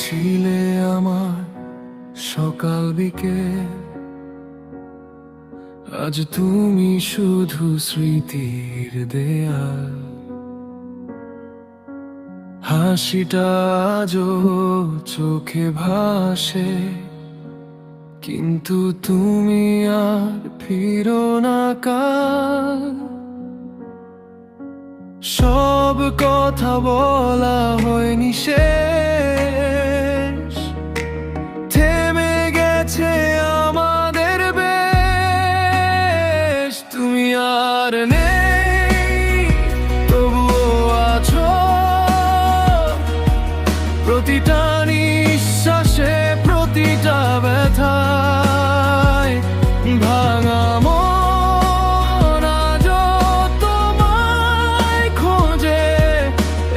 ছিলে আমার সকাল বিকেল, আজ তুমি শুধু স্মৃতির দেয়াল। হাসিটা আজও চোখে ভাসে, কিন্তু তুমি আর ফিরো না কাল। সব কথা বলা হয়নি শেষ, থেমে গেছে আমাদের বেশ। তুমি আর নেই, তবুও আছো প্রতিটা নিঃশ্বাসে, প্রতিটা ব্যথায়। ভাঙা মন আজও তোমায় খোঁজে,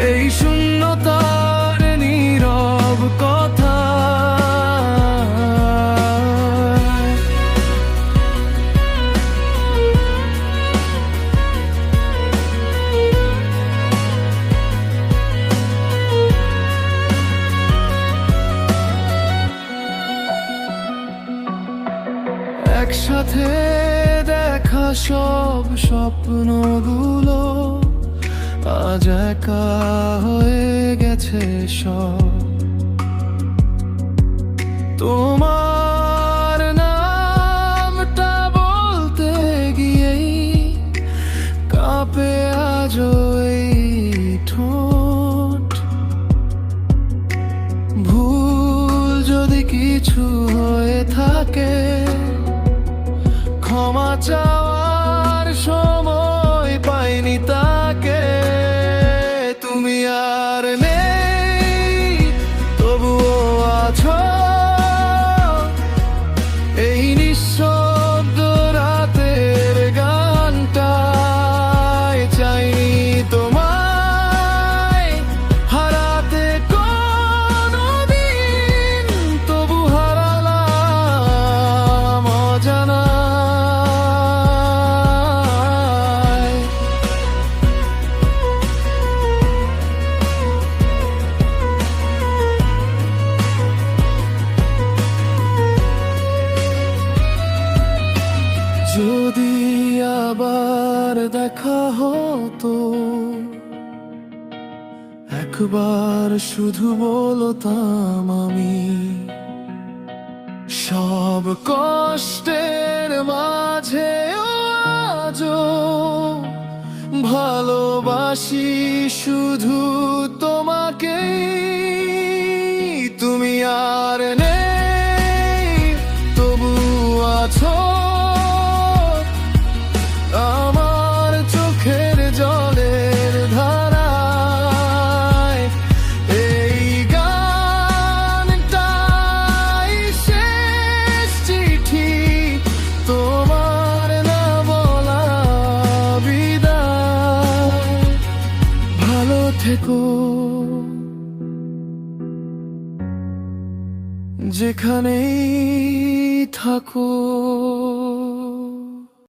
এই শূন্যতার নীরব কথা। একসাথে দেখা সব স্বপ্নগুলো আজ একা হয়ে গেছে সব। তোমার নামটা বলতে গিয়েই কাঁপে আজও এই ঠোঁট। ভুল যদি কিছু হয়ে থাকে, ক্ষমা চাওয়ার সময় পাইনি তাকে। তুমি আর নেই, তবুও আছো এই নিঃশব্দ রাতের গানটায়। চাইনি তোমায় হারাতে কোনোদিন, তবু হারালাম অজানা। যদি আবার দেখা হতো, একবার শুধু বলতাম আমি সব কষ্টের মাঝে আজও ভালোবাসি শুধু তোমাকেই। তুমি আর নেই, তবু আছো আমার চোখের জলের ধারায়। এই গানটাই শেষ চিঠি, তোমার না বলা বিদায়। ভালো থেকো যেখানেই থাকো।